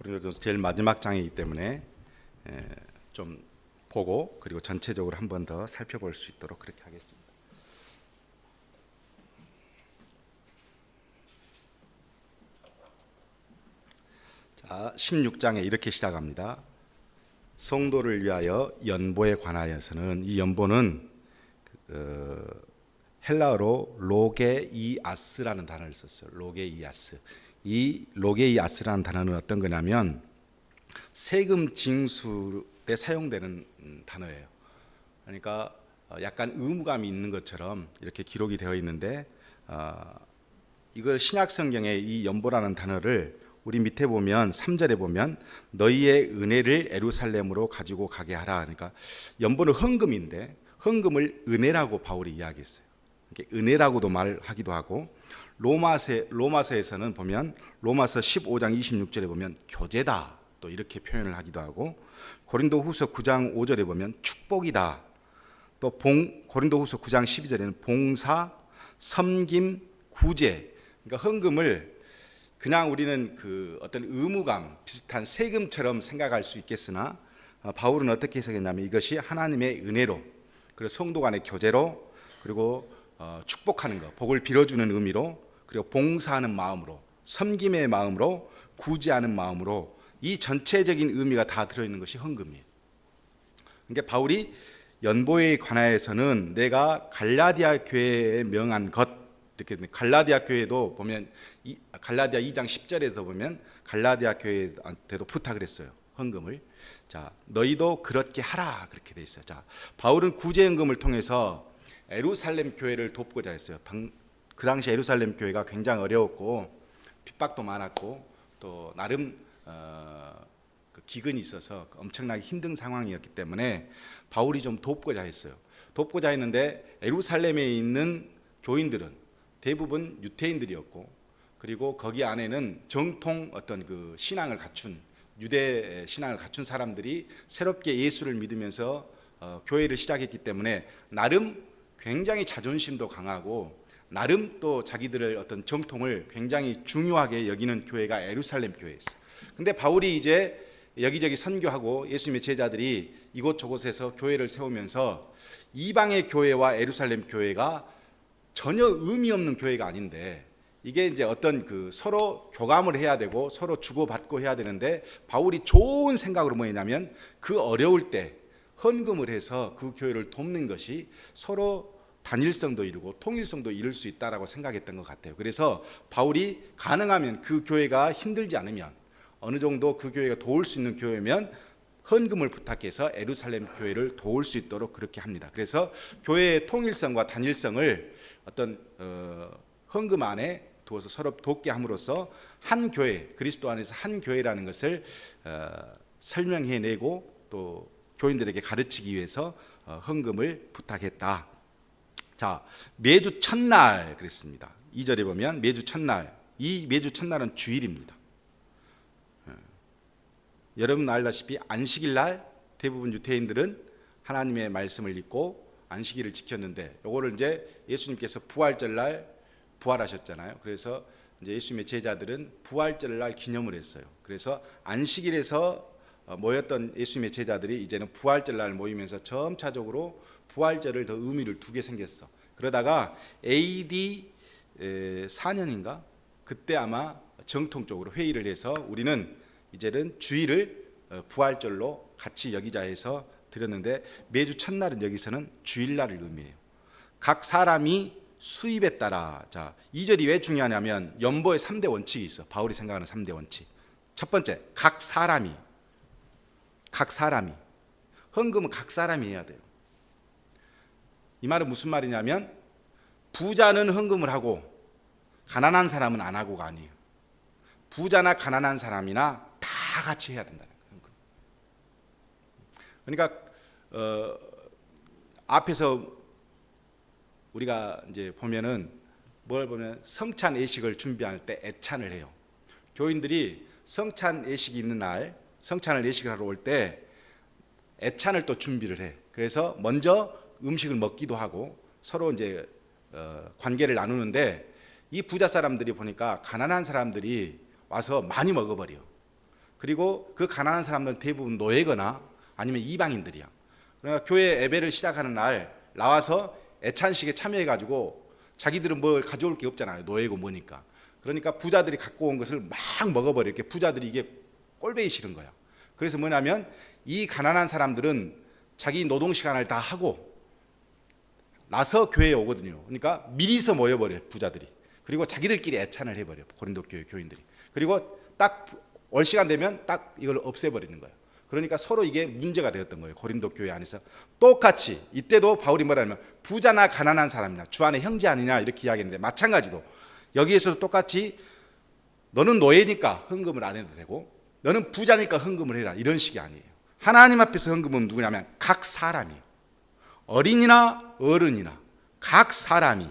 고린도전서 제일 마지막 장이기 때문에 좀 보고 그리고 전체적으로 한 번 더 살펴볼 수 있도록 그렇게 하겠습니다. 자, 16장에 이렇게 시작합니다. 성도를 위하여 연보에 관하여서는, 이 연보는 헬라어로 로게이아스라는 단어를 썼어요. 로게이아스. 이 로게이아스라는 단어는 어떤 거냐면 세금 징수 때 사용되는 단어예요. 그러니까 약간 의무감이 있는 것처럼 이렇게 기록이 되어 있는데, 이거 신약 성경에 이 연보라는 단어를 우리 밑에 보면 3절에 보면 너희의 은혜를 예루살렘으로 가지고 가게 하라. 그러니까 연보는 헌금인데 헌금을 은혜라고 바울이 이야기했어요. 은혜라고도 말하기도 하고, 로마서에서는 보면 로마서 15장 26절에 보면 교제다 또 이렇게 표현을 하기도 하고, 고린도후서 9장 5절에 보면 축복이다. 또 고린도후서 9장 12절에는 봉사, 섬김, 구제. 그러니까 헌금을 그냥 우리는 그 어떤 의무감 비슷한 세금처럼 생각할 수 있겠으나, 바울은 어떻게 해석했냐면 이것이 하나님의 은혜로, 그리고 성도 간의 교제로, 그리고 축복하는 것, 복을 빌어주는 의미로, 그리고 봉사하는 마음으로, 섬김의 마음으로, 구제하는 마음으로, 이 전체적인 의미가 다 들어있는 것이 헌금이에요. 그러니까 바울이 연보에 관하여서는 내가 갈라디아 교회에 명한 것, 이렇게 갈라디아 교회도 보면 갈라디아 2장 10절에서 보면 갈라디아 교회한테도 부탁을 했어요. 헌금을. 자, 너희도 그렇게 하라 그렇게 돼 있어요. 자, 바울은 구제헌금을 통해서 예루살렘 교회를 돕고자 했어요. 그 당시 예루살렘 교회가 굉장히 어려웠고 핍박도 많았고 또 나름 그 기근이 있어서 엄청나게 힘든 상황이었기 때문에 바울이 좀 돕고자 했어요. 돕고자 했는데 예루살렘에 있는 교인들은 대부분 유대인들이었고, 그리고 거기 안에는 정통 어떤 그 신앙을 갖춘, 유대 신앙을 갖춘 사람들이 새롭게 예수를 믿으면서 교회를 시작했기 때문에 나름 굉장히 자존심도 강하고 나름 또 자기들의 어떤 정통을 굉장히 중요하게 여기는 교회가 예루살렘 교회였어요. 근데 바울이 이제 여기저기 선교하고 예수님의 제자들이 이곳저곳에서 교회를 세우면서 이방의 교회와 예루살렘 교회가 전혀 의미 없는 교회가 아닌데, 이게 이제 어떤 그 서로 교감을 해야 되고 서로 주고받고 해야 되는데, 바울이 좋은 생각으로 뭐냐면 그 어려울 때 헌금을 해서 그 교회를 돕는 것이 서로 단일성도 이루고 통일성도 이룰 수 있다라고 생각했던 것 같아요. 그래서 바울이 가능하면 그 교회가 힘들지 않으면, 어느 정도 그 교회가 도울 수 있는 교회면 헌금을 부탁해서 예루살렘 교회를 도울 수 있도록 그렇게 합니다. 그래서 교회의 통일성과 단일성을 어떤 헌금 안에 두어서 서로 돕게 함으로써 한 교회, 그리스도 안에서 한 교회라는 것을 설명해내고 또 교인들에게 가르치기 위해서 헌금을 부탁했다. 자, 매주 첫날 그랬습니다. 2절에 보면 매주 첫날, 이 매주 첫날은 주일입니다. 여러분 알다시피 안식일 날 대부분 유대인들은 하나님의 말씀을 읽고 안식일을 지켰는데, 요거를 이제 예수님께서 부활절 날 부활하셨잖아요. 그래서 이제 예수님의 제자들은 부활절 날 기념을 했어요. 그래서 안식일에서 모였던 예수님의 제자들이 이제는 부활절 날 모이면서 점차적으로 부활절을 더 의미를 두게 생겼어. 그러다가 AD 4년인가 그때 아마 정통적으로 회의를 해서 우리는 이제는 주일을 부활절로 같이 여기자 해서 드렸는데, 매주 첫날은 여기서는 주일날을 의미해요. 각 사람이 수입에 따라. 자, 2절이 왜 중요하냐면 연보의 3대 원칙이 있어. 바울이 생각하는 3대 원칙. 첫 번째, 각 사람이 헌금은 각 사람이 해야 돼요. 이 말은 무슨 말이냐면 부자는 헌금을 하고 가난한 사람은 안 하고가 아니에요. 부자나 가난한 사람이나 다 같이 해야 된다는 거예요. 그러니까 앞에서 우리가 이제 보면은 뭘 보면 성찬 예식을 준비할 때 애찬을 해요. 교인들이 성찬 예식이 있는 날, 성찬을 예식을 하러 올 때 애찬을 또 준비를 해. 그래서 먼저 음식을 먹기도 하고 서로 이제 관계를 나누는데, 이 부자 사람들이 보니까 가난한 사람들이 와서 많이 먹어버려. 그리고 그 가난한 사람들은 대부분 노예거나 아니면 이방인들이야. 그러니까 교회 예배를 시작하는 날 나와서 애찬식에 참여해가지고 자기들은 뭘 가져올 게 없잖아요. 노예고 뭐니까. 그러니까 부자들이 갖고 온 것을 막 먹어버려. 이렇게 부자들이 이게 꼴배기 싫은 거야. 그래서 뭐냐면 이 가난한 사람들은 자기 노동 시간을 다 하고 나서 교회에 오거든요. 그러니까 미리서 모여버려요, 부자들이. 그리고 자기들끼리 애찬을 해버려요, 고린도 교회 교인들이. 그리고 딱 올 시간 되면 딱 이걸 없애버리는 거예요. 그러니까 서로 이게 문제가 되었던 거예요, 고린도 교회 안에서. 똑같이 이때도 바울이 뭐라냐면 부자나 가난한 사람이나 주 안에 형제 아니냐 이렇게 이야기했는데, 마찬가지로 여기에서도 똑같이 너는 노예니까 헌금을 안 해도 되고 너는 부자니까 헌금을 해라, 이런 식이 아니에요. 하나님 앞에서 헌금은 누구냐면 각 사람이에요. 어린이나 어른이나 각 사람이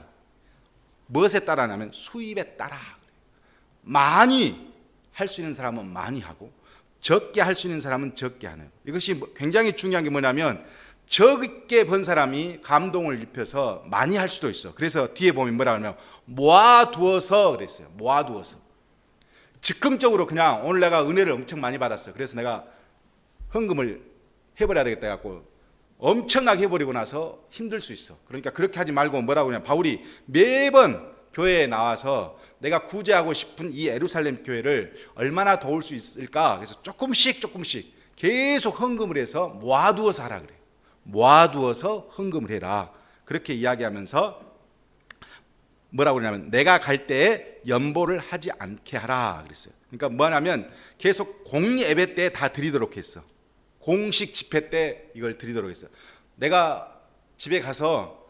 무엇에 따라냐면 수입에 따라. 많이 할 수 있는 사람은 많이 하고 적게 할 수 있는 사람은 적게 하는. 이것이 굉장히 중요한 게 뭐냐면 적게 번 사람이 감동을 입혀서 많이 할 수도 있어. 그래서 뒤에 보면 뭐라 하냐면 모아두어서 그랬어요. 모아두어서. 즉흥적으로 그냥 오늘 내가 은혜를 엄청 많이 받았어. 그래서 내가 헌금을 해버려야 되겠다 해갖고 엄청나게 해버리고 나서 힘들 수 있어. 그러니까 그렇게 하지 말고 뭐라고 하냐, 바울이 매번 교회에 나와서 내가 구제하고 싶은 이 예루살렘 교회를 얼마나 도울 수 있을까, 그래서 조금씩 계속 헌금을 해서 모아두어서 하라 그래요. 모아두어서 헌금을 해라, 그렇게 이야기하면서 뭐라고 그러냐면 내가 갈 때에 연보를 하지 않게 하라 그랬어요. 그러니까 뭐냐면 계속 공예배 때 다 드리도록 했어. 공식 집회 때 이걸 드리도록 했어. 내가 집에 가서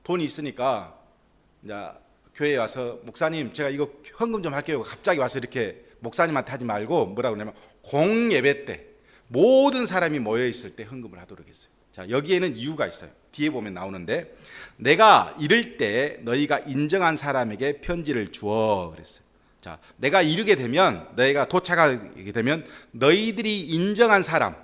돈이 있으니까 이제 교회에 와서 목사님 제가 이거 헌금 좀 할게요, 갑자기 와서 이렇게 목사님한테 하지 말고 뭐라고 그러냐면 공예배 때 모든 사람이 모여 있을 때 헌금을 하도록 했어요. 자, 여기에는 이유가 있어요. 뒤에 보면 나오는데 내가 이를 때 너희가 인정한 사람에게 편지를 주어 그랬어요. 자, 내가 이르게 되면, 너희가 도착하게 되면 너희들이 인정한 사람,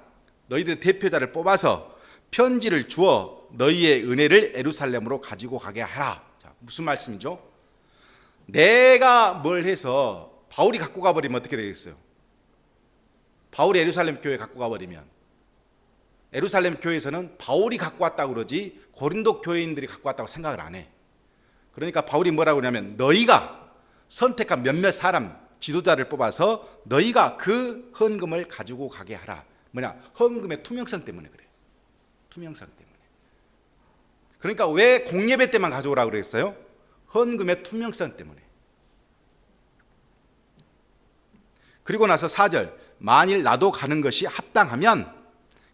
너희들의 대표자를 뽑아서 편지를 주어 너희의 은혜를 예루살렘으로 가지고 가게 하라. 자, 무슨 말씀이죠? 내가 뭘 해서 바울이 갖고 가버리면 어떻게 되겠어요? 바울이 예루살렘 교회에 갖고 가버리면 예루살렘 교회에서는 바울이 갖고 왔다고 그러지 고린도 교회인들이 갖고 왔다고 생각을 안 해. 그러니까 바울이 뭐라고 그러냐면 너희가 선택한 몇몇 사람, 지도자를 뽑아서 너희가 그 헌금을 가지고 가게 하라. 뭐냐? 헌금의 투명성 때문에 그래요. 투명성 때문에. 그러니까 왜 공예배 때만 가져오라고 그랬어요? 헌금의 투명성 때문에. 그리고 나서 4절, 만일 나도 가는 것이 합당하면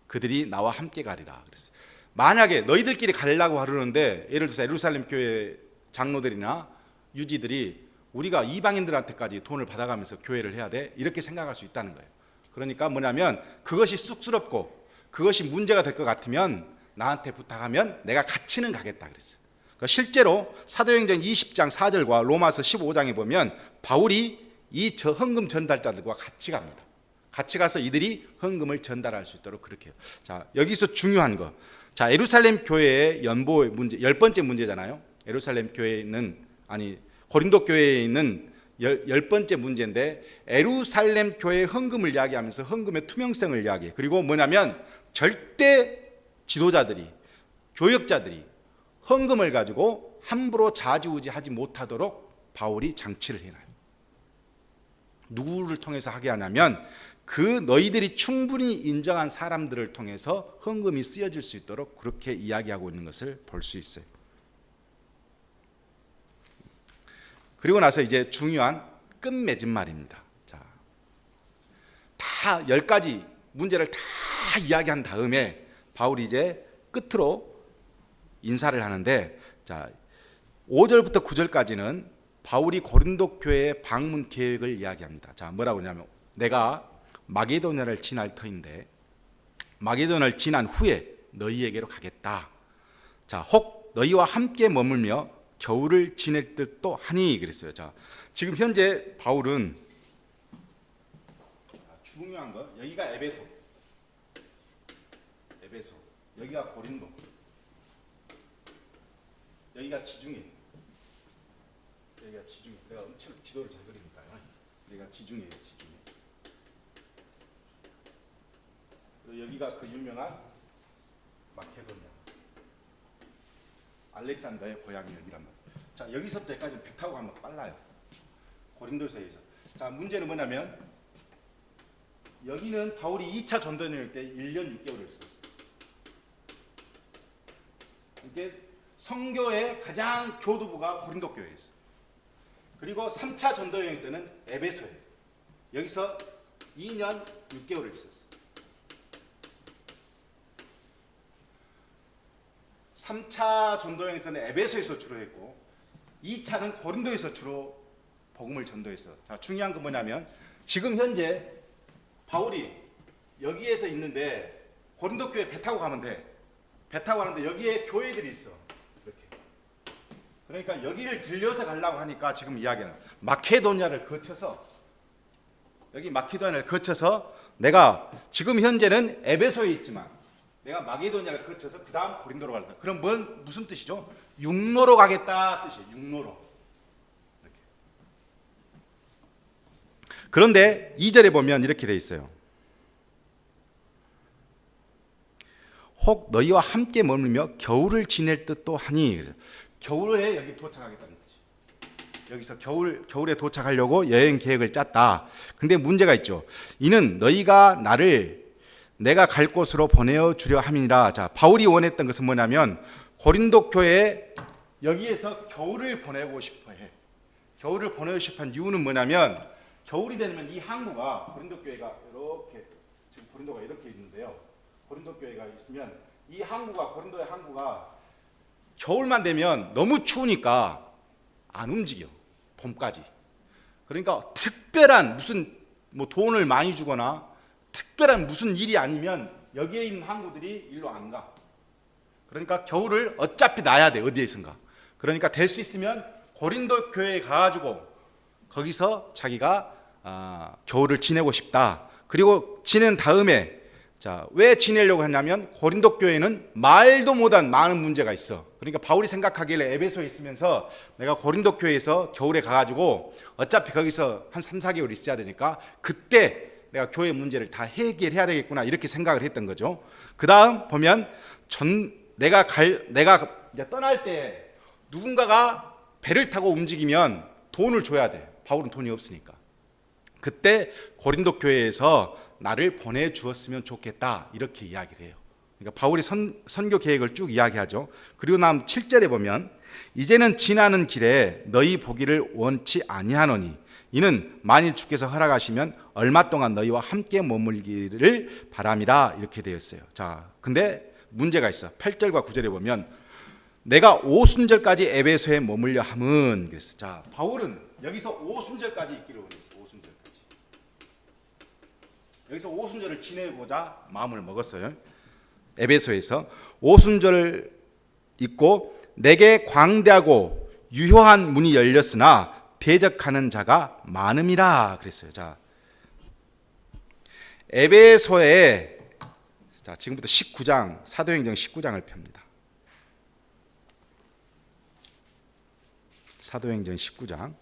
그들이 나와 함께 가리라 그랬어요. 만약에 너희들끼리 가려고 하려는데, 예를 들어서 예루살렘 교회 장로들이나 유지들이 우리가 이방인들한테까지 돈을 받아가면서 교회를 해야 돼, 이렇게 생각할 수 있다는 거예요. 그러니까 뭐냐면 그것이 쑥스럽고 그것이 문제가 될 것 같으면 나한테 부탁하면 내가 같이는 가겠다 그랬어요. 그러니까 실제로 사도행전 20장 4절과 로마서 15장에 보면 바울이 이 헌금 전달자들과 같이 갑니다. 같이 가서 이들이 헌금을 전달할 수 있도록 그렇게 해요. 자, 여기서 중요한 거. 자, 예루살렘 교회의 연보의 문제, 10번째 문제잖아요. 예루살렘 교회에 있는, 아니 고린도 교회에 있는 10번째 문제인데, 예루살렘 교회의 헌금을 이야기하면서 헌금의 투명성을 이야기해. 그리고 뭐냐면 절대 지도자들이, 교역자들이 헌금을 가지고 함부로 좌지우지하지 못하도록 바울이 장치를 해놔요. 누구를 통해서 하게 하냐면 그 너희들이 충분히 인정한 사람들을 통해서 헌금이 쓰여질 수 있도록 그렇게 이야기하고 있는 것을 볼 수 있어요. 그리고 나서 이제 중요한 끝맺은 말입니다. 자, 다 10가지 문제를 다 이야기한 다음에 바울이 이제 끝으로 인사를 하는데, 자, 5절부터 9절까지는 바울이 고린도 교회의 방문 계획을 이야기합니다. 자, 뭐라고 하냐면 내가 마게도냐를 지날 터인데 마게도냐를 지난 후에 너희에게로 가겠다. 자, 혹 너희와 함께 머물며 겨울을 지낼 듯도 하니 그랬어요. 자, 지금 현재 바울은 중요한 거, 여기가 에베소, 여기가 고린도, 여기가 지중해, 내가 엄청 지도를 잘 그리니까요. 여기가 지중해예요, 지중해. 여기가 그 유명한 마케도니아. 알렉산더의 고향이 여기란 말이에요. 자, 여기서부터 여기까지 배 타고 가면 빨라요. 고린도서에서. 자, 문제는 뭐냐면 여기는 바울이 2차 전도 여행 때 1년 6개월을 있었어요. 이게 성교의 가장 교두부가 고린도 교회였어요. 그리고 3차 전도 여행 때는 에베소예요. 여기서 2년 6개월을 있었어요. 3차 전도여행에서는 에베소에서 주로 했고 2차는 고린도에서 주로 복음을 전도했어. 자, 중요한 건 뭐냐면 지금 현재 바울이 여기에서 있는데 고린도 교회 배 타고 가면 돼. 배 타고 가는데 여기에 교회들이 있어. 이렇게. 그러니까 여기를 들려서 가려고 하니까 지금 이야기는 마케도니아를 거쳐서 여기 마케도니아를 거쳐서 내가 지금 현재는 에베소에 있지만 내가 마게도니아를 거쳐서 그 다음 고린도로 간다. 그럼 무슨 뜻이죠? 육로로 가겠다 뜻이에요. 육로로. 이렇게. 그런데 2절에 보면 이렇게 돼 있어요. 혹 너희와 함께 머물며 겨울을 지낼 듯도 하니. 겨울에 여기 도착하겠다는 뜻이에요. 여기서 겨울에 도착하려고 여행 계획을 짰다. 근데 문제가 있죠. 이는 너희가 내가 갈 곳으로 보내주려 함이니라. 자, 바울이 원했던 것은 뭐냐면 고린도 교회에 여기에서 겨울을 보내고 싶어해. 겨울을 보내고 싶은 이유는 뭐냐면 겨울이 되면 이 항구가 고린도 교회가 이렇게 지금 고린도가 이렇게 있는데요. 고린도 교회가 있으면 이 항구가 고린도의 항구가 겨울만 되면 너무 추우니까 안 움직여. 봄까지. 그러니까 특별한 무슨 돈을 많이 주거나 특별한 무슨 일이 아니면 여기에 있는 항구들이 일로 안 가. 그러니까 겨울을 어차피 나야 돼. 어디에선가. 그러니까 될 수 있으면 고린도 교회에 가가지고 거기서 자기가 겨울을 지내고 싶다. 그리고 지낸 다음에 자, 왜 지내려고 했냐면 고린도 교회는 말도 못한 많은 문제가 있어. 그러니까 바울이 생각하기에 에베소에 있으면서 내가 고린도 교회에서 겨울에 가가지고 어차피 거기서 한 3, 4개월 있어야 되니까 그때 내가 교회 문제를 다 해결해야 되겠구나 이렇게 생각을 했던 거죠. 그 다음 보면 내가 이제 떠날 때 누군가가 배를 타고 움직이면 돈을 줘야 돼. 바울은 돈이 없으니까. 그때 고린도 교회에서 나를 보내주었으면 좋겠다 이렇게 이야기를 해요. 그러니까 바울이 선교 계획을 쭉 이야기하죠. 그리고 다음 7절에 보면 이제는 지나는 길에 너희 보기를 원치 아니하노니 이는 만일 주께서 허락하시면 얼마 동안 너희와 함께 머물기를 바람이라 이렇게 되었어요. 자, 근데 문제가 있어. 8절과 9절에 보면 내가 오순절까지 에베소에 머물려 함은 그랬어. 자, 바울은 여기서 오순절까지 있기를 원했어. 오순절까지. 여기서 오순절을 지내고자 마음을 먹었어요. 에베소에서 오순절을 있고 내게 광대하고 유효한 문이 열렸으나 대적하는 자가 많음이라 그랬어요. 자, 에베소에 자, 지금부터 19장 사도행전 19장을 펴니다. 사도행전 19장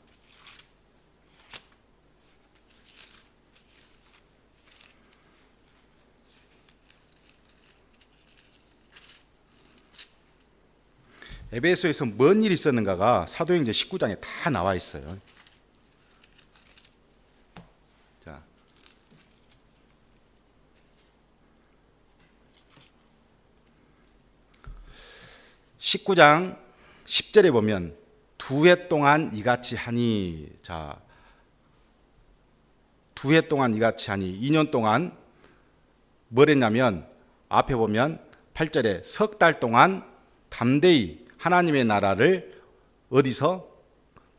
에베소에서 뭔 일이 있었는가가 사도행전 19장에 다 나와 있어요. 자, 19장 10절에 보면 두 해 동안 이같이 하니 자, 두 해 동안 이같이 하니 2년 동안 뭘 했냐면 앞에 보면 8절에 석 달 동안 담대히 하나님의 나라를 어디서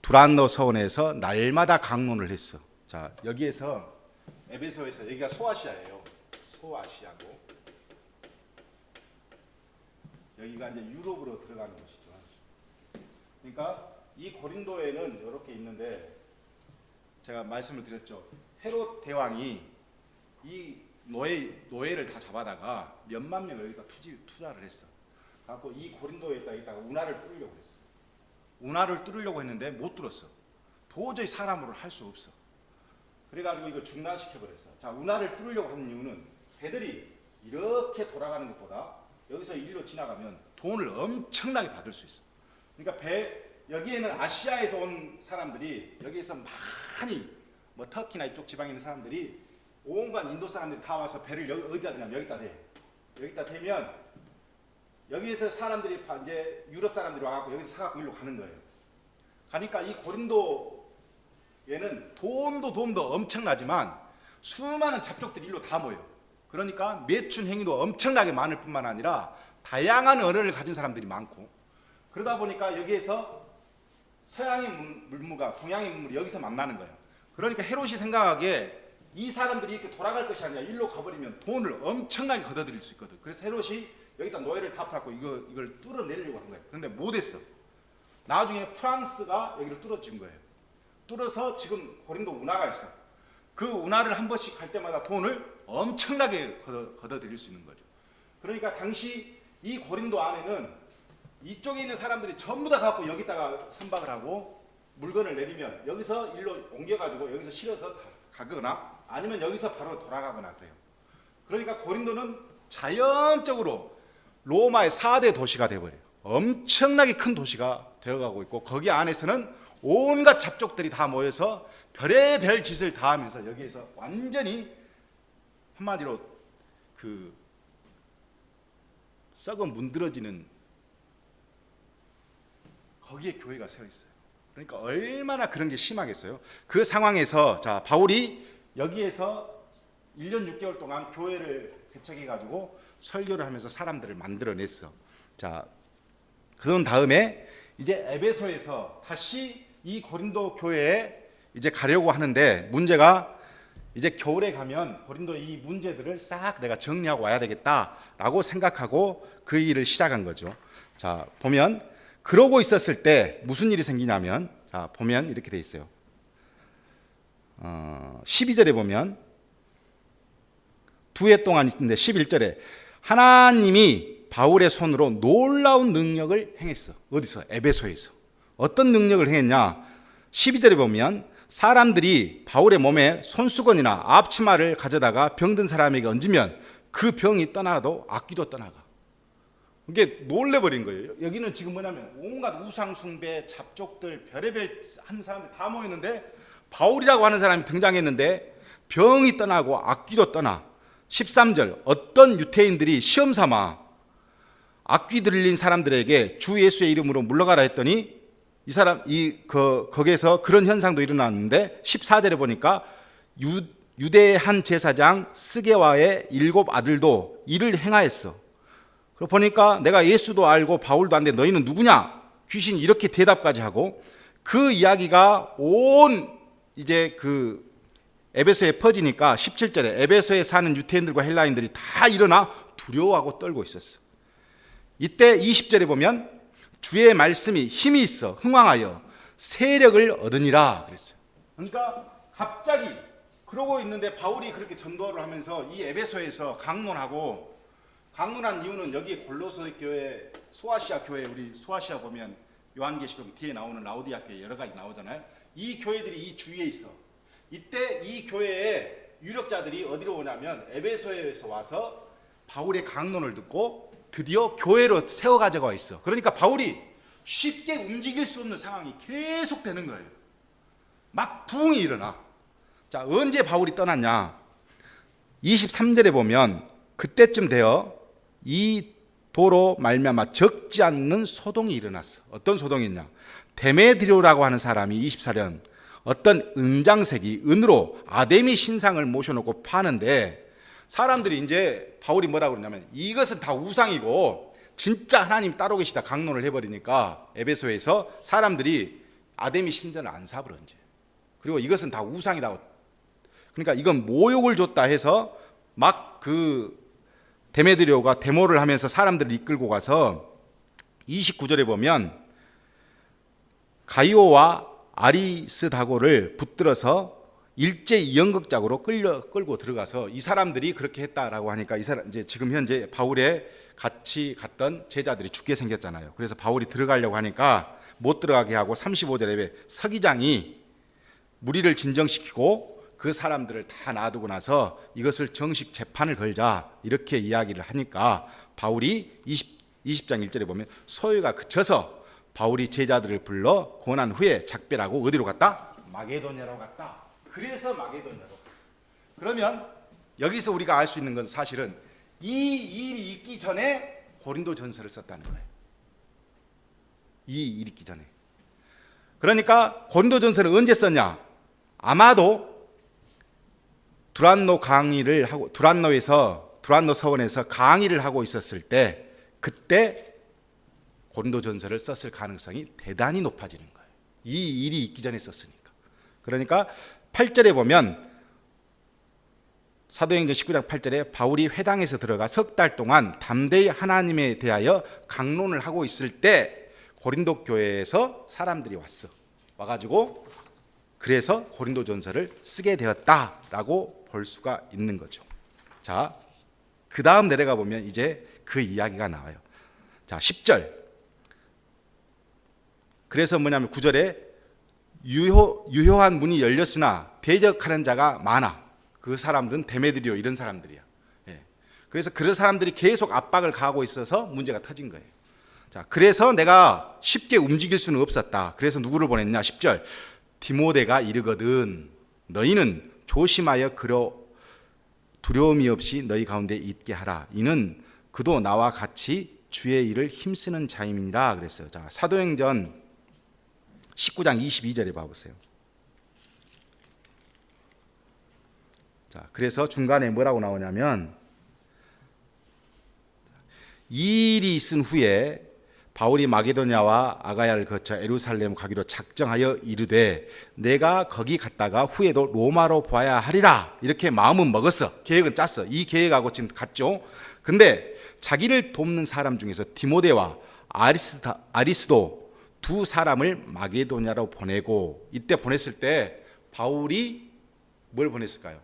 두란노 서원에서 날마다 강론을 했어. 자, 여기에서 에베소에서 여기가 소아시아예요. 소아시아고 여기가 이제 유럽으로 들어가는 것이죠. 그러니까 이 고린도에는 이렇게 있는데 제가 말씀을 드렸죠. 헤롯 대왕이 이 노예를 다 잡아다가 몇만 명을 여기다 투자를 했어. 갖고 이 고린도에다가 운하를 뚫으려고 했어. 운하를 뚫으려고 했는데 못 뚫었어. 도저히 사람으로 할 수 없어. 그래가지고 이걸 중단시켜 버렸어. 자, 운하를 뚫으려고 하는 이유는 배들이 이렇게 돌아가는 것보다 여기서 이리로 지나가면 돈을 엄청나게 받을 수 있어. 그러니까 여기에는 아시아에서 온 사람들이 여기에서 많이 뭐 터키나 이쪽 지방에 있는 사람들이 온갖 인도 사람들이 다 와서 배를 어디다 대냐면 여기다 대. 여기다 대면 여기에서 사람들이 이제 유럽 사람들이 와갖고 여기서 사갖고 일로 가는 거예요. 가니까 이 고린도에는 돈도 엄청나지만 수많은 잡족들이 일로 다 모여. 그러니까 매춘 행위도 엄청나게 많을 뿐만 아니라 다양한 언어를 가진 사람들이 많고, 그러다 보니까 여기에서 서양의 문무가 동양의 문물이 여기서 만나는 거예요. 그러니까 헤롯이 생각하기에 이 사람들이 이렇게 돌아갈 것이 아니라 일로 가버리면 돈을 엄청나게 걷어들일 수 있거든. 그래서 헤롯이 여기다 노예를 다 팔고 이걸 뚫어내려고 한 거예요. 그런데 못했어. 나중에 프랑스가 여기를 뚫어준 거예요. 뚫어서 지금 고린도 운하가 있어. 그 운하를 한 번씩 갈 때마다 돈을 엄청나게 걷어들일 수 있는 거죠. 그러니까 당시 이 고린도 안에는 이쪽에 있는 사람들이 전부 다 갖고 여기다가 선박을 하고 물건을 내리면 여기서 일로 옮겨가지고 여기서 실어서 가거나 아니면 여기서 바로 돌아가거나 그래요. 그러니까 고린도는 자연적으로 로마의 4대 도시가 되어버려요. 엄청나게 큰 도시가 되어가고 있고, 거기 안에서는 온갖 잡족들이 다 모여서 별의별 짓을 다 하면서 여기에서 완전히 한마디로 그 썩어 문드러지는 거기에 교회가 세워 있어요. 그러니까 얼마나 그런 게 심하겠어요. 그 상황에서 자 바울이 여기에서 1년 6개월 동안 교회를 개척해 가지고 설교를 하면서 사람들을 만들어냈어. 자 그런 다음에 이제 에베소에서 다시 이 고린도 교회에 이제 가려고 하는데, 문제가 이제 겨울에 가면 고린도 이 문제들을 싹 내가 정리하고 와야 되겠다라고 생각하고 그 일을 시작한 거죠. 자 보면 그러고 있었을 때 무슨 일이 생기냐면, 자 보면 이렇게 돼 있어요. 12절에 보면 두 해 동안 있는데 11절에 하나님이 바울의 손으로 놀라운 능력을 행했어. 어디서? 에베소에서. 어떤 능력을 행했냐? 12절에 보면 사람들이 바울의 몸에 손수건이나 앞치마를 가져다가 병든 사람에게 얹으면 그 병이 떠나도 악귀도 떠나가. 이게 놀래버린 거예요. 여기는 지금 뭐냐면 온갖 우상숭배, 잡족들, 별의별 하는 사람들이 다 모였는데 바울이라고 하는 사람이 등장했는데 병이 떠나고 악귀도 떠나. 13절 어떤 유태인들이 시험 삼아 악귀 들린 사람들에게 주 예수의 이름으로 물러가라 했더니 거기에서 그런 현상도 일어났는데 14절에 보니까 유대의 한 제사장 스게와의 7 아들도 이를 행하였어. 그러고 보니까 내가 예수도 알고 바울도 아는데 너희는 누구냐? 귀신이 이렇게 대답까지 하고, 그 이야기가 온 이제 그 에베소에 퍼지니까 17절에 에베소에 사는 유태인들과 헬라인들이 다 일어나 두려워하고 떨고 있었어. 이때 20절에 보면 주의 말씀이 힘이 있어 흥왕하여 세력을 얻으니라 그랬어요. 그러니까 갑자기 그러고 있는데 바울이 그렇게 전도를 하면서 이 에베소에서 강론한 이유는 여기 골로새 교회, 소아시아 교회, 우리 소아시아 보면 요한계시록 뒤에 나오는 라오디아 교회 여러 가지 나오잖아요. 이 교회들이 이 주위에 있어. 이때 이 교회에 유력자들이 어디로 오냐면 에베소에서 와서 바울의 강론을 듣고 드디어 교회로 세워 가져가 있어. 그러니까 바울이 쉽게 움직일 수 없는 상황이 계속 되는 거예요. 막 부흥이 일어나. 자, 언제 바울이 떠났냐? 23절에 보면 그때쯤 되어 이 도로 말미암아 적지 않는 소동이 일어났어. 어떤 소동이냐? 데메드리오라고 하는 사람이 24년 어떤 은장색이 은으로 아데미 신상을 모셔놓고 파는데, 사람들이 이제 바울이 뭐라고 그러냐면 이것은 다 우상이고 진짜 하나님 따로 계시다 강론을 해버리니까 에베소에서 사람들이 아데미 신전을 안 사버려 이제. 그리고 이것은 다 우상이다. 그러니까 이건 모욕을 줬다 해서 막 그 데메드리오가 데모를 하면서 사람들을 이끌고 가서 29절에 보면 가이오와 아리스다고를 붙들어서 일제 연극장으로 끌고 들어가서 이 사람들이 그렇게 했다라고 하니까 이 사람 이제 지금 현재 바울에 같이 갔던 제자들이 죽게 생겼잖아요. 그래서 바울이 들어가려고 하니까 못 들어가게 하고 35절에 서기장이 무리를 진정시키고 그 사람들을 다 놔두고 나서 이것을 정식 재판을 걸자 이렇게 이야기를 하니까 바울이 20장 1절에 보면 소요가 그쳐서 바울이 제자들을 불러 고난 후에 작별하고 어디로 갔다? 마게도냐로 갔다. 그래서 마게도냐로 갔다. 그러면 여기서 우리가 알 수 있는 건 사실은 이 일이 있기 전에 고린도 전서를 썼다는 거예요. 이 일이 있기 전에. 그러니까 고린도 전서를 언제 썼냐? 아마도 두란노 서원에서 강의를 하고 있었을 때 그때 고린도 전서를 썼을 가능성이 대단히 높아지는 거예요. 이 일이 있기 전에 썼으니까. 그러니까 8절에 보면 사도행전 19장 8절에 바울이 회당에서 들어가 석 달 동안 담대히 하나님에 대하여 강론을 하고 있을 때 고린도 교회에서 사람들이 와가지고 그래서 고린도 전서를 쓰게 되었다라고 볼 수가 있는 거죠. 자, 그 다음 내려가 보면 이제 그 이야기가 나와요. 자, 10절. 그래서 뭐냐면 9절에 유효한 문이 열렸으나 대적하는 자가 많아. 그 사람들은 데메드리오 이런 사람들이야. 예. 그래서 그런 사람들이 계속 압박을 가하고 있어서 문제가 터진 거예요. 자, 그래서 내가 쉽게 움직일 수는 없었다. 그래서 누구를 보냈냐? 10절. 디모데가 이르거든 너희는 조심하여 두려움이 없이 너희 가운데 있게 하라. 이는 그도 나와 같이 주의 일을 힘쓰는 자임이니라 그랬어요. 자, 사도행전 19장 22절에 봐보세요. 자, 그래서 중간에 뭐라고 나오냐면 이 일이 있은 후에 바울이 마게도냐와 아가야를 거쳐 예루살렘 가기로 작정하여 이르되 내가 거기 갔다가 후에도 로마로 봐야 하리라. 이렇게 마음은 먹었어. 계획은 짰어. 이 계획하고 지금 갔죠. 근데 자기를 돕는 사람 중에서 디모데와 아리스도 두 사람을 마게도냐로 보내고 이때 보냈을 때 바울이 뭘 보냈을까요?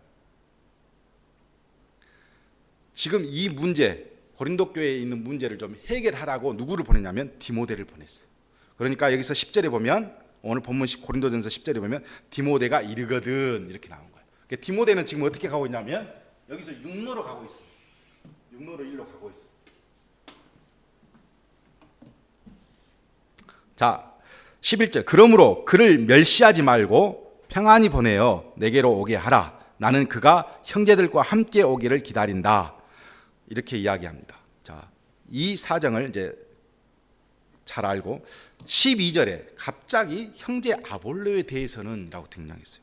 지금 이 문제 고린도 교회에 있는 문제를 좀 해결하라고 누구를 보냈냐면 디모데를 보냈어. 그러니까 여기서 10절에 보면 오늘 본문 고린도전서 10절에 보면 디모데가 이르거든 이렇게 나온 거예요. 그러니까 디모데는 지금 어떻게 가고 있냐면 여기서 육로로 가고 있어. 육로로 일로 가고 있어. 자, 11절. 그러므로 그를 멸시하지 말고 평안히 보내어 내게로 오게 하라. 나는 그가 형제들과 함께 오기를 기다린다. 이렇게 이야기합니다. 자, 이 사정을 이제 잘 알고 12절에 갑자기 형제 아볼로에 대해서는 라고 등장했어요.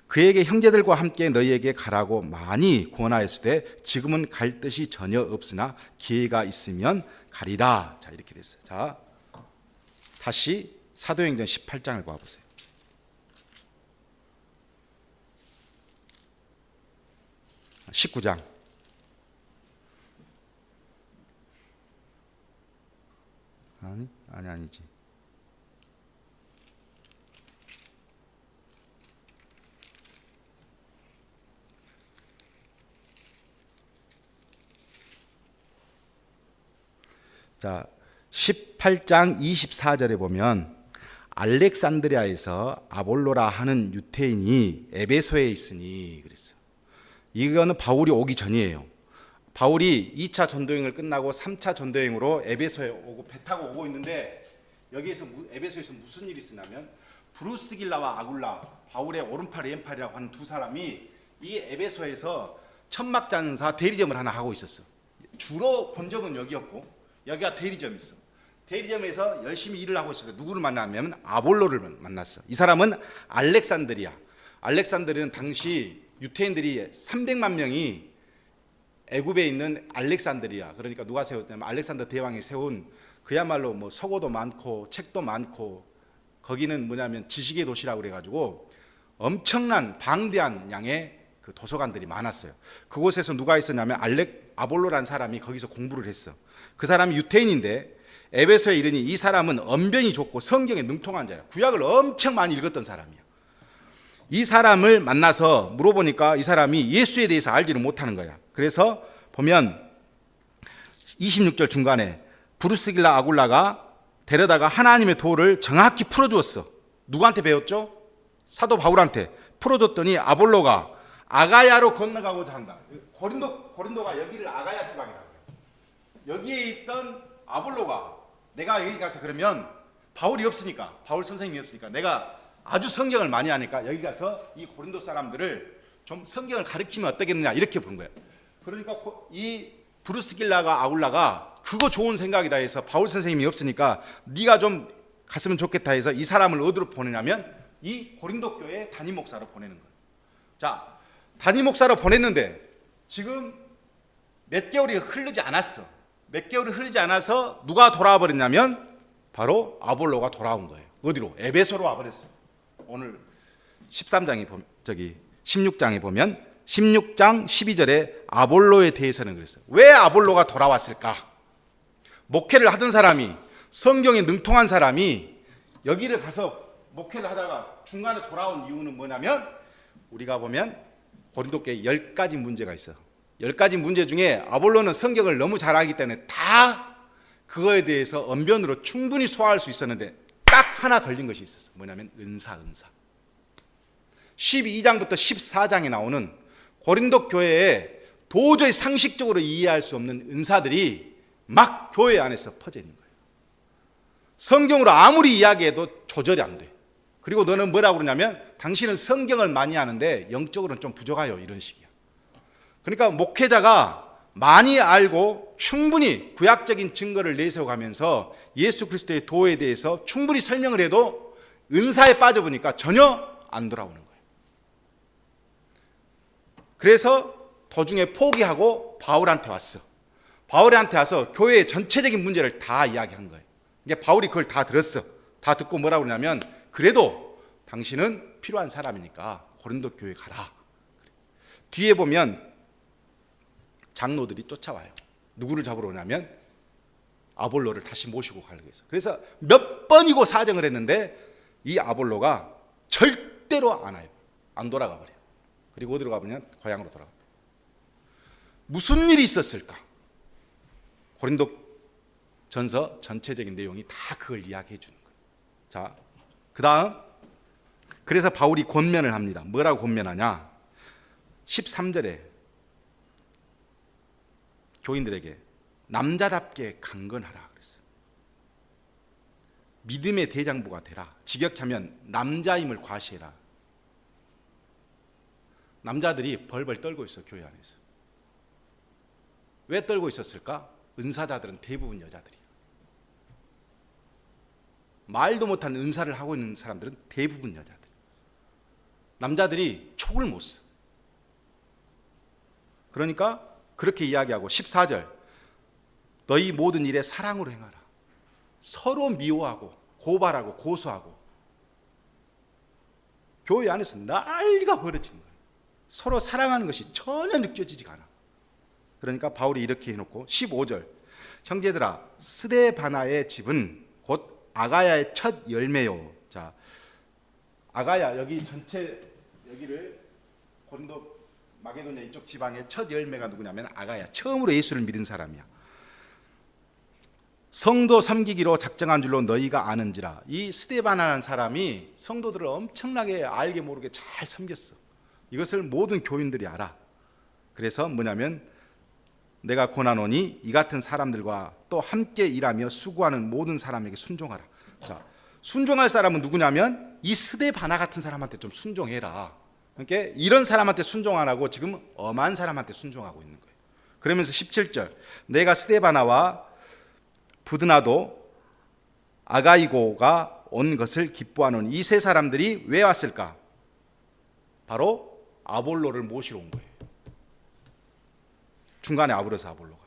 그에게 형제들과 함께 너희에게 가라고 많이 권하였을 때 지금은 갈 뜻이 전혀 없으나 기회가 있으면 가리라. 자, 이렇게 됐어요. 자, 다시 사도행전 18장을 봐보세요. 아, 19장. 아니지. 자, 18장 24절에 보면 알렉산드리아에서 아볼로라 하는 유태인이 에베소에 있으니 그랬어. 이거는 바울이 오기 전이에요. 바울이 2차 전도여행을 끝나고 3차 전도여행으로 에베소에 오고 배 타고 오고 있는데 여기에서 에베소에서 무슨 일이 있었냐면 브루스길라와 아굴라 바울의 오른팔 왼팔이라고 하는 두 사람이 이 에베소에서 천막장사 대리점을 하나 하고 있었어. 주로 본점은 여기였고 여기가 대리점이 있어. 대리점에서 열심히 일을 하고 있었는데 누구를 만나면 아볼로를 만났어. 이 사람은 알렉산드리아는 당시 유태인들이 300만 명이 애굽에 있는 알렉산드리아, 그러니까 누가 세웠냐면 알렉산더 대왕이 세운 그야말로 뭐 서고도 많고 책도 많고 거기는 뭐냐면 지식의 도시라고 그래가지고 엄청난 방대한 양의 그 도서관들이 많았어요. 그곳에서 누가 있었냐면 아볼로라는 사람이 거기서 공부를 했어. 그 사람이 유태인인데 에베소에 이르니 이 사람은 언변이 좋고 성경에 능통한 자야. 구약을 엄청 많이 읽었던 사람이야. 이 사람을 만나서 물어보니까 이 사람이 예수에 대해서 알지를 못하는 거야. 그래서 보면 26절 중간에 브루스길라 아굴라가 데려다가 하나님의 도를 정확히 풀어주었어. 누구한테 배웠죠? 사도 바울한테 풀어줬더니 아볼로가 아가야로 건너가고자 한다. 고린도가 여기를 아가야 지방이라고 해요. 여기에 있던 아볼로가 내가 여기 가서 그러면 바울 선생님이 없으니까 내가 아주 성경을 많이 하니까 여기 가서 이 고린도 사람들을 좀 성경을 가르치면 어떻겠느냐 이렇게 본 거예요. 그러니까 이 브루스길라가 아굴라가 그거 좋은 생각이다 해서 바울 선생님이 없으니까 네가 좀 갔으면 좋겠다 해서 이 사람을 어디로 보내냐면 이 고린도 교회 담임 목사로 보내는 거예요. 자, 담임 목사로 보냈는데 지금 몇 개월이 흐르지 않았어. 몇 개월이 흐르지 않아서 누가 돌아와 버렸냐면 바로 아볼로가 돌아온 거예요. 어디로? 에베소로 와버렸어. 오늘 16장에 보면 16장 12절에 아볼로에 대해서는 그랬어요. 왜 아볼로가 돌아왔을까? 목회를 하던 사람이, 성경에 능통한 사람이 여기를 가서 목회를 하다가 중간에 돌아온 이유는 뭐냐면 우리가 보면 고린도 교회에 10가지 문제가 있어요. 10가지 문제 중에 아볼로는 성경을 너무 잘 알기 때문에 다 그거에 대해서 언변으로 충분히 소화할 수 있었는데 딱 하나 걸린 것이 있었어요. 뭐냐면 은사. 12장부터 14장에 나오는 고린도 교회에 도저히 상식적으로 이해할 수 없는 은사들이 막 교회 안에서 퍼져 있는 거예요. 성경으로 아무리 이야기해도 조절이 안 돼. 그리고 너는 뭐라고 그러냐면 당신은 성경을 많이 하는데 영적으로는 좀 부족해요. 이런 식이야. 그러니까 목회자가 많이 알고 충분히 구약적인 증거를 내세워가면서 예수 그리스도의 도에 대해서 충분히 설명을 해도 은사에 빠져보니까 전혀 안 돌아오는 거예요. 그래서 도중에 포기하고 바울한테 왔어. 바울한테 와서 교회의 전체적인 문제를 다 이야기한 거예요. 이제 바울이 그걸 다 들었어. 다 듣고 뭐라고 그러냐면 그래도 당신은 필요한 사람이니까 고린도 교회 가라. 뒤에 보면 장로들이 쫓아와요. 누구를 잡으러 오냐면 아볼로를 다시 모시고 가려고 해서. 그래서 몇 번이고 사정을 했는데 이 아볼로가 절대로 안 와요. 안 돌아가 버려요. 그리고 어디로 가보면 고향으로 돌아가. 무슨 일이 있었을까? 고린도 전서 전체적인 내용이 다 그걸 이야기해 주는 거예요. 자, 그 다음 그래서 바울이 권면을 합니다. 뭐라고 권면하냐? 13절에 교인들에게 남자답게 강건하라 그랬어요. 믿음의 대장부가 되라. 직역하면 남자임을 과시해라. 남자들이 벌벌 떨고 있어. 교회 안에서. 왜 떨고 있었을까? 은사자들은 대부분 여자들이야. 말도 못한 은사를 하고 있는 사람들은 대부분 여자들. 남자들이 촉을 못 써. 그러니까 그렇게 이야기하고 14절 너희 모든 일에 사랑으로 행하라. 서로 미워하고 고발하고 고소하고. 교회 안에서 난리가 벌어지는 거예요. 서로 사랑하는 것이 전혀 느껴지지가 않아. 그러니까 바울이 이렇게 해놓고 15절 형제들아 스데바나의 집은 곧 아가야의 첫 열매요. 자, 아가야 여기 전체 여기를 고린도 마게도냐 이쪽 지방의 첫 열매가 누구냐면 아가야. 처음으로 예수를 믿은 사람이야. 성도 섬기기로 작정한 줄로 너희가 아는지라. 이 스데바나라는 사람이 성도들을 엄청나게 알게 모르게 잘 섬겼어. 이것을 모든 교인들이 알아. 그래서 뭐냐면 내가 권하노니 이 같은 사람들과 또 함께 일하며 수고하는 모든 사람에게 순종하라. 자, 순종할 사람은 누구냐면 이 스데바나 같은 사람한테 좀 순종해라. 그러니까 이런 사람한테 순종 안 하고 지금 엄한 사람한테 순종하고 있는 거예요. 그러면서 17절 내가 스데바나와 부드나도 아가이고가 온 것을 기뻐하는 이 세 사람들이 왜 왔을까? 바로 아볼로를 모시러 온 거예요. 중간에 아볼로서 아볼로가.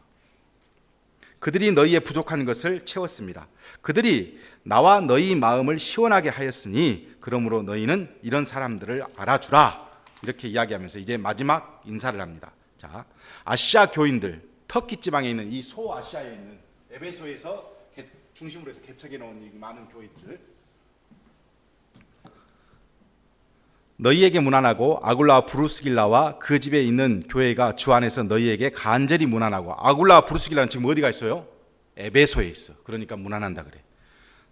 그들이 너희의 부족한 것을 채웠습니다. 그들이 나와 너희 마음을 시원하게 하였으니 그러므로 너희는 이런 사람들을 알아주라. 이렇게 이야기하면서 이제 마지막 인사를 합니다. 자, 아시아 교인들, 터키 지방에 있는 이 소아시아에 있는 에베소에서 중심으로 해서 개척해 놓은 이 많은 교인들, 너희에게 문안하고 아굴라와 브루스길라와 그 집에 있는 교회가 주 안에서 너희에게 간절히 문안하고. 아굴라와 브루스길라는 지금 어디가 있어요? 에베소에 있어. 그러니까 문안한다 그래.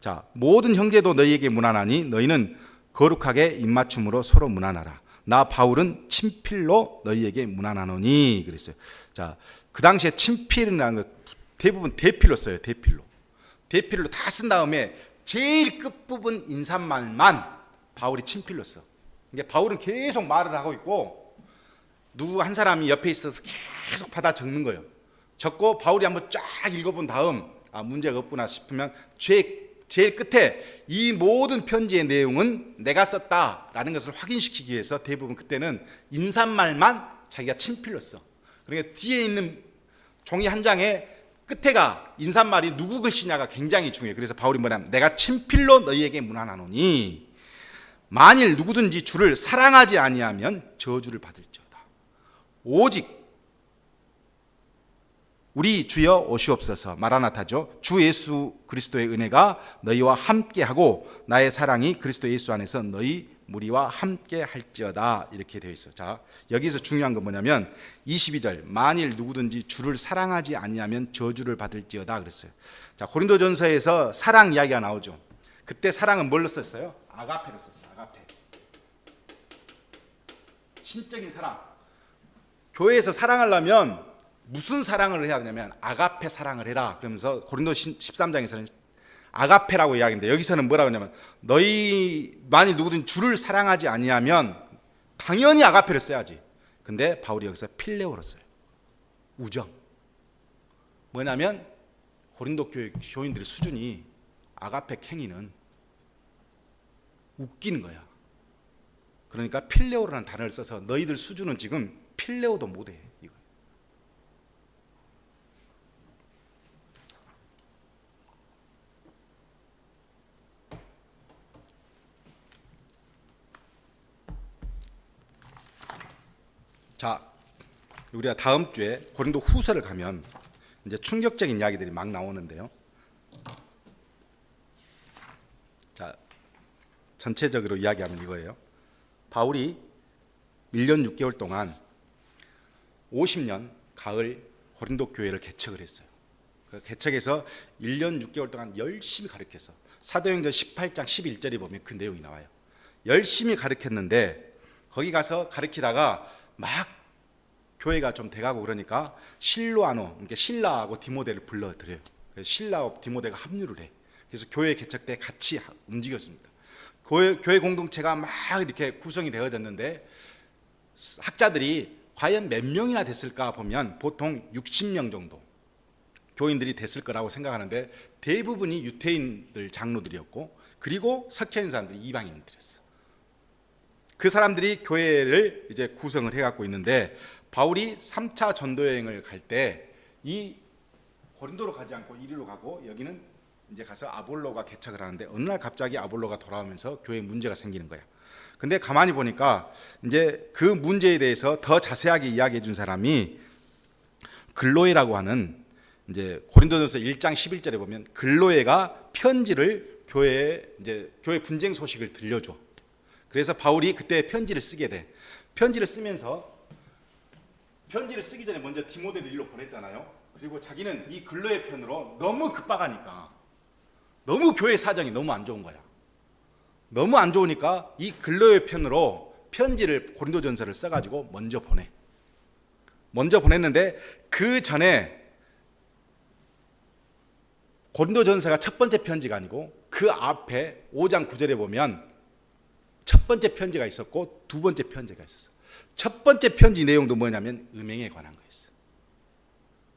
자, 모든 형제도 너희에게 문안하니 너희는 거룩하게 입맞춤으로 서로 문안하라. 나 바울은 친필로 너희에게 문안하노니 그랬어요. 자, 그 당시에 친필이라는 거 대부분 대필로 써요. 대필로 다 쓴 다음에 제일 끝부분 인사말만 바울이 친필로 써. 이게 바울은 계속 말을 하고 있고 누구 한 사람이 옆에 있어서 계속 받아 적는 거예요. 적고 바울이 한번 쫙 읽어본 다음 문제가 없구나 싶으면 제일 끝에 이 모든 편지의 내용은 내가 썼다라는 것을 확인시키기 위해서 대부분 그때는 인사말만 자기가 친필로 써. 그러니까 뒤에 있는 종이 한 장에 끝에가 인사말이 누구 글씨냐가 굉장히 중요해요. 그래서 바울이 뭐냐면 내가 친필로 너희에게 문안하노니 만일 누구든지 주를 사랑하지 아니하면 저주를 받을지어다. 오직 우리 주여 오시옵소서 마라나타죠. 주 예수 그리스도의 은혜가 너희와 함께하고 나의 사랑이 그리스도 예수 안에서 너희 무리와 함께 할지어다 이렇게 되어 있어요. 자, 여기서 중요한 건 뭐냐면 22절 만일 누구든지 주를 사랑하지 아니하면 저주를 받을지어다 그랬어요. 자, 고린도전서에서 사랑 이야기가 나오죠. 그때 사랑은 뭘로 썼어요? 아가페로 썼어요. 아가페. 신적인 사랑. 교회에서 사랑하려면 무슨 사랑을 해야 되냐면 아가페 사랑을 해라. 그러면서 고린도 13장에서는 아가페라고 이야기하는데 여기서는 뭐라고 하냐면 너희 만일 누구든 주를 사랑하지 아니하면 당연히 아가페를 써야지. 근데 바울이 여기서 필레오로 써요. 우정. 뭐냐면 고린도 교회 교인들의 수준이 아가페 캥이는 웃기는 거야. 그러니까 필레오라는 단어를 써서 너희들 수준은 지금 필레오도 못해. 이거. 자, 우리가 다음 주에 고린도 후서를 가면 이제 충격적인 이야기들이 막 나오는데요. 자, 전체적으로 이야기하면 이거예요. 바울이 1년 6개월 동안 50년 가을 고린도 교회를 개척을 했어요. 그 개척해서 1년 6개월 동안 열심히 가르쳤어. 사도행전 18장 11절에 보면 그 내용이 나와요. 열심히 가르쳤는데 거기 가서 가르치다가 막 교회가 좀 돼가고 그러니까 실로아노, 그러니까 실라하고 디모데를 불러들여요. 그래서 실라하고 디모데가 합류를 해. 그래서 교회 개척 때 같이 움직였습니다. 교회 공동체가 막 이렇게 구성이 되어졌는데 학자들이 과연 몇 명이나 됐을까 보면 보통 60명 정도 교인들이 됐을 거라고 생각하는데 대부분이 유대인들 장로들이었고 그리고 석혀 있는 사람들이 이방인들이었어. 그 사람들이 교회를 이제 구성을 해갖고 있는데 바울이 3차 전도 여행을 갈 때 이 고린도로 가지 않고 이리로 가고 여기는 이제 가서 아볼로가 개척을 하는데 어느 날 갑자기 아볼로가 돌아오면서 교회에 문제가 생기는 거야. 근데 가만히 보니까 이제 그 문제에 대해서 더 자세하게 이야기해 준 사람이 글로에라고 하는 이제 고린도전서 1장 11절에 보면 글로에가 편지를 교회 분쟁 소식을 들려줘. 그래서 바울이 그때 편지를 쓰게 돼. 편지를 쓰면서 편지를 쓰기 전에 먼저 디모데를 일로 보냈잖아요. 그리고 자기는 이 글로에 편으로 너무 급박하니까 너무 교회 사정이 너무 안 좋은 거야. 너무 안 좋으니까 이 글로에 편으로 편지를 고린도전서를 써가지고 먼저 보내. 먼저 보냈는데 그 전에 고린도전서가 첫 번째 편지가 아니고 그 앞에 5장 9절에 보면 첫 번째 편지가 있었고 두 번째 편지가 있었어. 첫 번째 편지 내용도 뭐냐면 음행에 관한 거였어.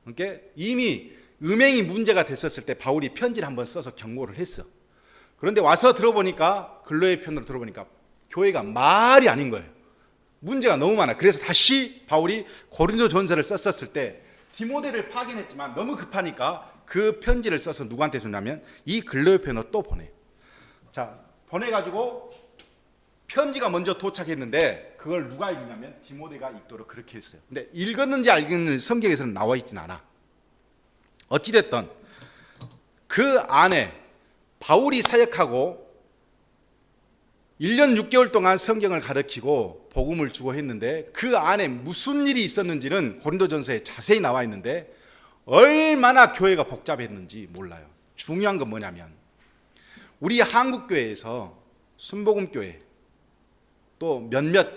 그러니까 이미 음행이 문제가 됐었을 때 바울이 편지를 한번 써서 경고를 했어. 그런데 와서 들어보니까 글로의 편으로 들어보니까 교회가 말이 아닌 거예요. 문제가 너무 많아. 그래서 다시 바울이 고린도전서를 썼었을 때 디모데를 파견했지만 너무 급하니까 그 편지를 써서 누구한테 줬냐면 이 글로의 편으로 또 보내. 자, 보내가지고 편지가 먼저 도착했는데 그걸 누가 읽냐면 디모데가 읽도록 그렇게 했어요. 근데 읽었는지 알겠는지 성경에서는 나와 있지는 않아. 어찌됐든 그 안에 바울이 사역하고 1년 6개월 동안 성경을 가르치고 복음을 주고 했는데 그 안에 무슨 일이 있었는지는 고린도전서에 자세히 나와 있는데 얼마나 교회가 복잡했는지 몰라요. 중요한 건 뭐냐면 우리 한국교회에서 순복음교회 또 몇몇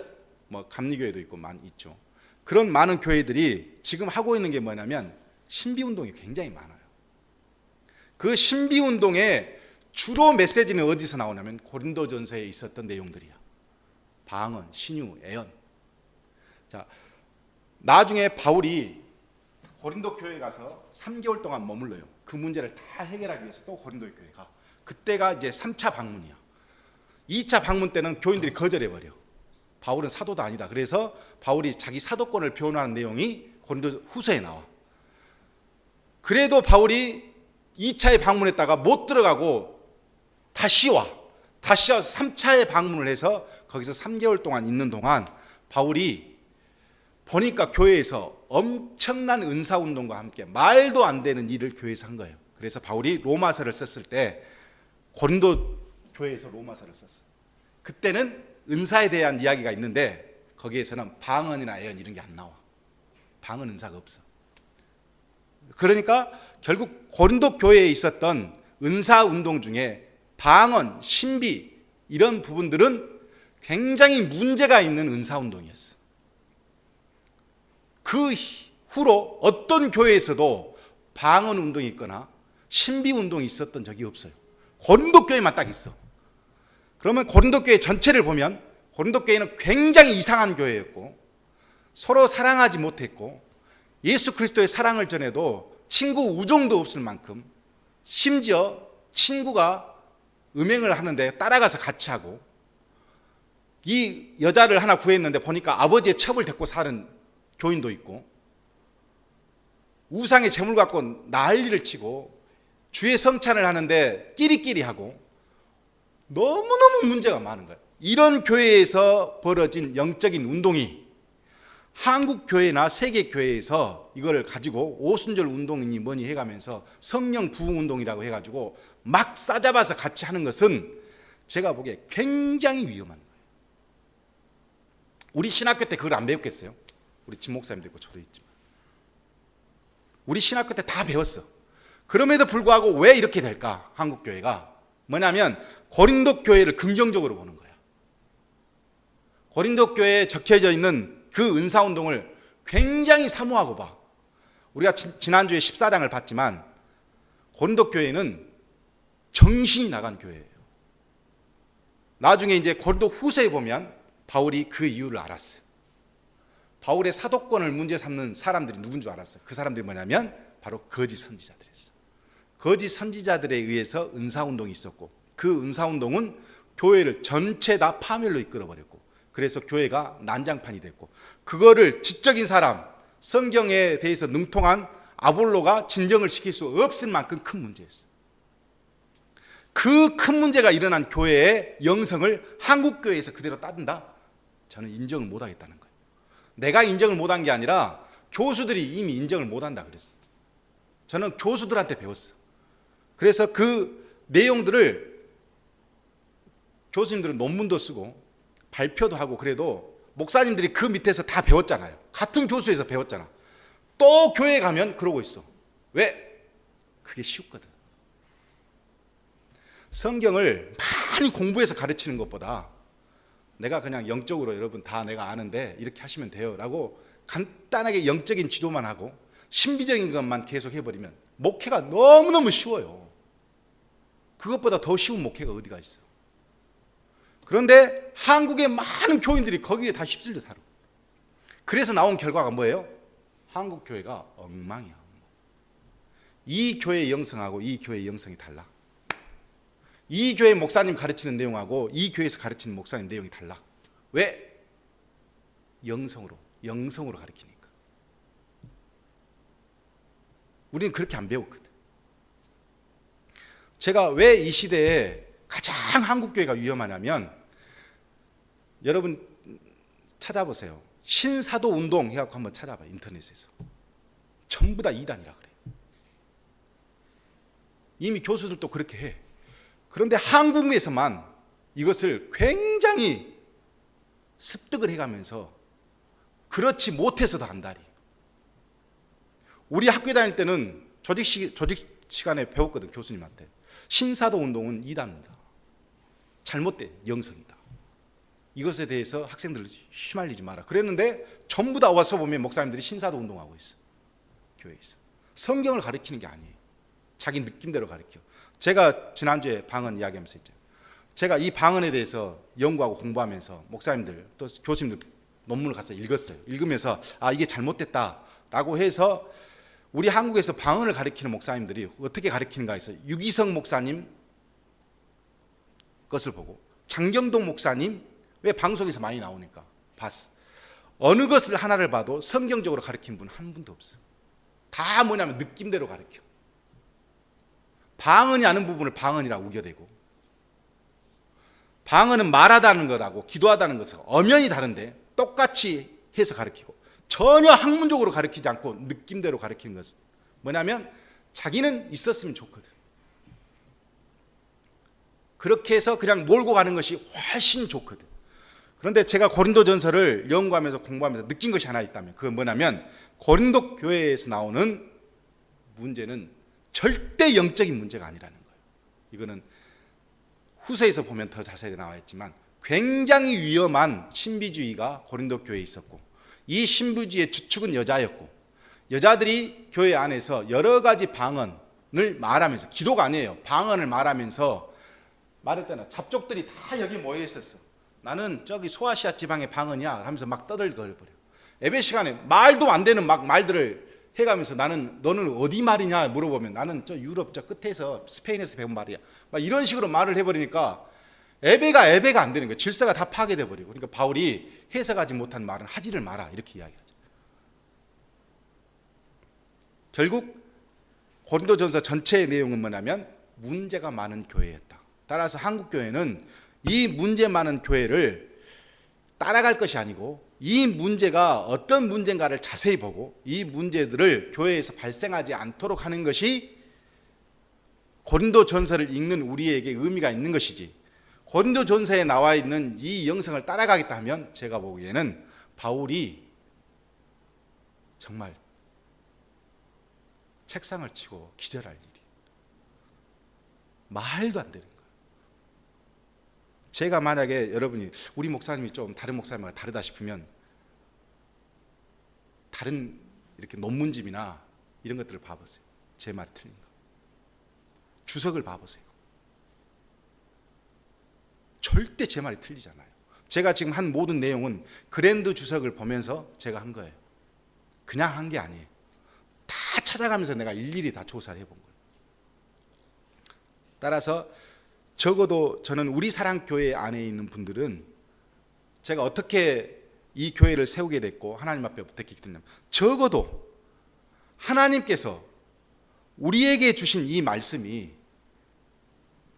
뭐 감리교회도 있고 많이 있죠. 그런 많은 교회들이 지금 하고 있는 게 뭐냐면 신비운동이 굉장히 많아요. 그 신비운동의 주로 메시지는 어디서 나오냐면 고린도전서에 있었던 내용들이야. 방언, 신유, 애언. 자, 나중에 바울이 고린도 교회에 가서 3개월 동안 머물러요. 그 문제를 다 해결하기 위해서 또 고린도 교회에 가. 그때가 이제 3차 방문이야. 2차 방문 때는 교인들이 거절해버려. 바울은 사도도 아니다. 그래서 바울이 자기 사도권을 변호하는 내용이 고린도 후서에 나와. 그래도 바울이 2차에 방문했다가 못 들어가고 다시 와서 3차에 방문을 해서 거기서 3개월 동안 있는 동안 바울이 보니까 교회에서 엄청난 은사운동과 함께 말도 안 되는 일을 교회에서 한 거예요. 그래서 바울이 로마서를 썼을 때 고린도 교회에서 로마서를 썼어요. 그때는 은사에 대한 이야기가 있는데 거기에서는 방언이나 애언 이런 게 안 나와. 방언 은사가 없어. 그러니까 결국 고린도 교회에 있었던 은사운동 중에 방언, 신비 이런 부분들은 굉장히 문제가 있는 은사운동이었어. 그 후로 어떤 교회에서도 방언 운동이 있거나 신비 운동이 있었던 적이 없어요. 고린도 교회만 딱 있어. 그러면 고린도 교회 전체를 보면 고린도 교회는 굉장히 이상한 교회였고 서로 사랑하지 못했고 예수 그리스도의 사랑을 전해도 친구 우정도 없을 만큼 심지어 친구가 음행을 하는데 따라가서 같이 하고 이 여자를 하나 구했는데 보니까 아버지의 첩을 데리고 사는 교인도 있고 우상의 재물 갖고 난리를 치고 주의 성찬을 하는데 끼리끼리 하고 너무너무 문제가 많은 거예요. 이런 교회에서 벌어진 영적인 운동이 한국 교회나 세계 교회에서 이걸 가지고 오순절 운동이니 뭐니 해가면서 성령 부흥 운동이라고 해가지고 막 싸잡아서 같이 하는 것은 제가 보기에 굉장히 위험한 거예요. 우리 신학교 때 그걸 안 배웠겠어요? 우리 진 목사님도 있고 저도 있지만 우리 신학교 때 다 배웠어. 그럼에도 불구하고 왜 이렇게 될까? 한국 교회가 뭐냐면 고린도 교회를 긍정적으로 보는 거야. 고린도 교회에 적혀져 있는 그 은사운동을 굉장히 사모하고 봐. 우리가 지난주에 14장을 봤지만 고린도 교회는 정신이 나간 교회예요. 나중에 이제 고린도 후서에 보면 바울이 그 이유를 알았어. 바울의 사도권을 문제 삼는 사람들이 누군 줄 알았어요. 그 사람들이 뭐냐면 바로 거짓 선지자들이었어. 거짓 선지자들에 의해서 은사운동이 있었고 그 은사운동은 교회를 전체 다 파멸로 이끌어버렸고 그래서 교회가 난장판이 됐고 그거를 지적인 사람, 성경에 대해서 능통한 아볼로가 진정을 시킬 수 없을 만큼 큰 문제였어. 그 큰 문제가 일어난 교회의 영성을 한국 교회에서 그대로 따른다? 저는 인정을 못하겠다는 거예요. 내가 인정을 못한 게 아니라 교수들이 이미 인정을 못한다 그랬어. 저는 교수들한테 배웠어. 그래서 그 내용들을 교수님들은 논문도 쓰고 발표도 하고 그래도 목사님들이 그 밑에서 다 배웠잖아요. 같은 교수에서 배웠잖아. 또 교회에 가면 그러고 있어. 왜? 그게 쉽거든. 성경을 많이 공부해서 가르치는 것보다 내가 그냥 영적으로 여러분 다 내가 아는데 이렇게 하시면 돼요 라고 간단하게 영적인 지도만 하고 신비적인 것만 계속 해버리면 목회가 너무너무 쉬워요. 그것보다 더 쉬운 목회가 어디가 있어. 그런데 한국의 많은 교인들이 거기에 다 휩쓸려 살아. 그래서 나온 결과가 뭐예요? 한국 교회가 엉망이야. 이 교회의 영성하고 이 교회의 영성이 달라. 이 교회 목사님 가르치는 내용하고 이 교회에서 가르치는 목사님 내용이 달라. 왜? 영성으로 가르치니까. 우리는 그렇게 안 배웠거든. 제가 왜 이 시대에 가장 한국교회가 위험하냐면 여러분 찾아보세요. 신사도 운동 해갖고 한번 찾아봐. 인터넷에서 전부 다 이단이라 그래. 이미 교수들도 그렇게 해. 그런데 한국에서만 이것을 굉장히 습득을 해가면서 그렇지 못해서도 안달이. 우리 학교 다닐 때는 조직 시간에 배웠거든. 교수님한테 신사도 운동은 이단이다. 잘못된 영성이다. 이것에 대해서 학생들 휘말리지 마라. 그랬는데 전부 다 와서 보면 목사님들이 신사도 운동하고 있어. 교회에서. 성경을 가르치는 게 아니에요. 자기 느낌대로 가르쳐. 제가 지난주에 방언 이야기하면서 했죠. 제가 이 방언에 대해서 연구하고 공부하면서 목사님들 또 교수님들 논문을 가서 읽었어요. 읽으면서 아, 이게 잘못됐다라고 해서 우리 한국에서 방언을 가르치는 목사님들이 어떻게 가르치는가 해서 유기성 목사님 것을 보고 장경동 목사님 왜 방송에서 많이 나오니까 봤어. 어느 것을 하나를 봐도 성경적으로 가르치는 분 한 분도 없어. 다 뭐냐면 느낌대로 가르쳐. 방언이 아는 부분을 방언이라고 우겨대고, 방언은 말하다는 것하고 기도하다는 것은 엄연히 다른데 똑같이 해서 가르치고, 전혀 학문적으로 가르치지 않고 느낌대로 가르치는 것은 뭐냐면 자기는 있었으면 좋거든. 그렇게 해서 그냥 몰고 가는 것이 훨씬 좋거든. 그런데 제가 고린도전서를 연구하면서 공부하면서 느낀 것이 하나 있다면 그건 뭐냐면 고린도 교회에서 나오는 문제는 절대 영적인 문제가 아니라는 거예요. 이거는 후서에서 보면 더 자세히 나와 있지만 굉장히 위험한 신비주의가 고린도 교회에 있었고, 이 신비주의의 주축은 여자였고, 여자들이 교회 안에서 여러 가지 방언을 말하면서, 기도가 아니에요, 방언을 말하면서 말했잖아. 잡족들이 다 여기 모여 있었어. 나는 저기 소아시아 지방의 방언이야 하면서 막 떠들거려 버려. 예배 시간에 말도 안 되는 막 말들을 해가면서 너는 어디 말이냐 물어보면 나는 저 유럽 저 끝에서 스페인에서 배운 말이야. 막 이런 식으로 말을 해버리니까 예배가 안 되는 거야. 질서가 다 파괴돼 버리고. 그러니까 바울이 해석하지 못한 말은 하지를 마라 이렇게 이야기하죠. 결국 고린도전서 전체의 내용은 뭐냐면 문제가 많은 교회였다. 따라서 한국 교회는 이 문제 많은 교회를 따라갈 것이 아니고 이 문제가 어떤 문제인가를 자세히 보고 이 문제들을 교회에서 발생하지 않도록 하는 것이 고린도전서를 읽는 우리에게 의미가 있는 것이지, 고린도전서에 나와 있는 이 영성을 따라가겠다 하면 제가 보기에는 바울이 정말 책상을 치고 기절할 일이 말도 안 되는 거예요. 제가 만약에 여러분이 우리 목사님이 좀 다른 목사님과 다르다 싶으면 다른 이렇게 논문집이나 이런 것들을 봐보세요. 제 말이 틀린 거. 주석을 봐보세요. 절대 제 말이 틀리잖아요. 제가 지금 한 모든 내용은 그랜드 주석을 보면서 제가 한 거예요. 그냥 한 게 아니에요. 다 찾아가면서 내가 일일이 다 조사를 해본 거예요. 따라서 적어도 저는 우리 사랑교회 안에 있는 분들은 제가 어떻게 이 교회를 세우게 됐고 하나님 앞에 어떻게 됐냐면, 적어도 하나님께서 우리에게 주신 이 말씀이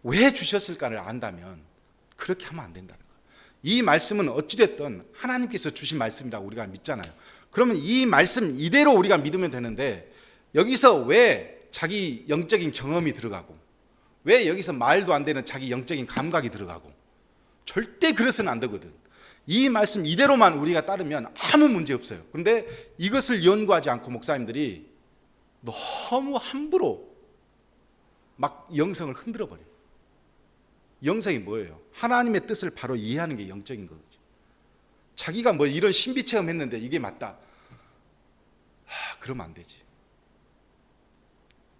왜 주셨을까를 안다면 그렇게 하면 안 된다는 거예요. 이 말씀은 어찌됐든 하나님께서 주신 말씀이라고 우리가 믿잖아요. 그러면 이 말씀 이대로 우리가 믿으면 되는데 여기서 왜 자기 영적인 경험이 들어가고 왜 여기서 말도 안 되는 자기 영적인 감각이 들어가고, 절대 그래서는 안 되거든. 이 말씀 이대로만 우리가 따르면 아무 문제 없어요. 그런데 이것을 연구하지 않고 목사님들이 너무 함부로 막 영성을 흔들어 버려요. 영성이 뭐예요? 하나님의 뜻을 바로 이해하는 게 영적인 거죠. 자기가 뭐 이런 신비 체험했는데 이게 맞다, 그러면 안 되지.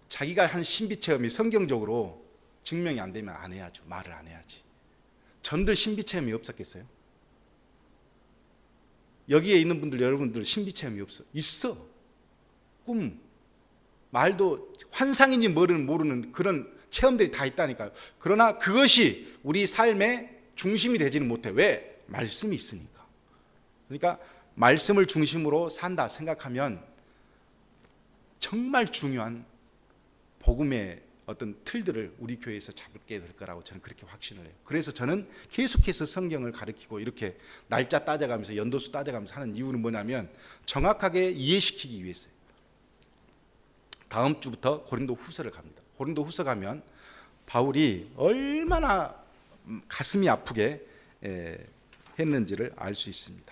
자기가 한 신비 체험이 성경적으로 증명이 안 되면 안 해야죠. 말을 안 해야지. 전들 신비 체험이 없었겠어요? 여기에 있는 분들, 여러분들 신비 체험이 없어? 있어. 꿈, 말도 환상인지 모르는 그런 체험들이 다 있다니까요. 그러나 그것이 우리 삶의 중심이 되지는 못해. 왜? 말씀이 있으니까. 그러니까 말씀을 중심으로 산다 생각하면 정말 중요한 복음의 어떤 틀들을 우리 교회에서 잡게 될 거라고 저는 그렇게 확신을 해요. 그래서 저는 계속해서 성경을 가르치고 이렇게 날짜 따져가면서 연도수 따져가면서 하는 이유는 뭐냐면 정확하게 이해시키기 위해서요. 다음 주부터 고린도 후서를 갑니다. 고린도 후서 가면 바울이 얼마나 가슴이 아프게 했는지를 알 수 있습니다.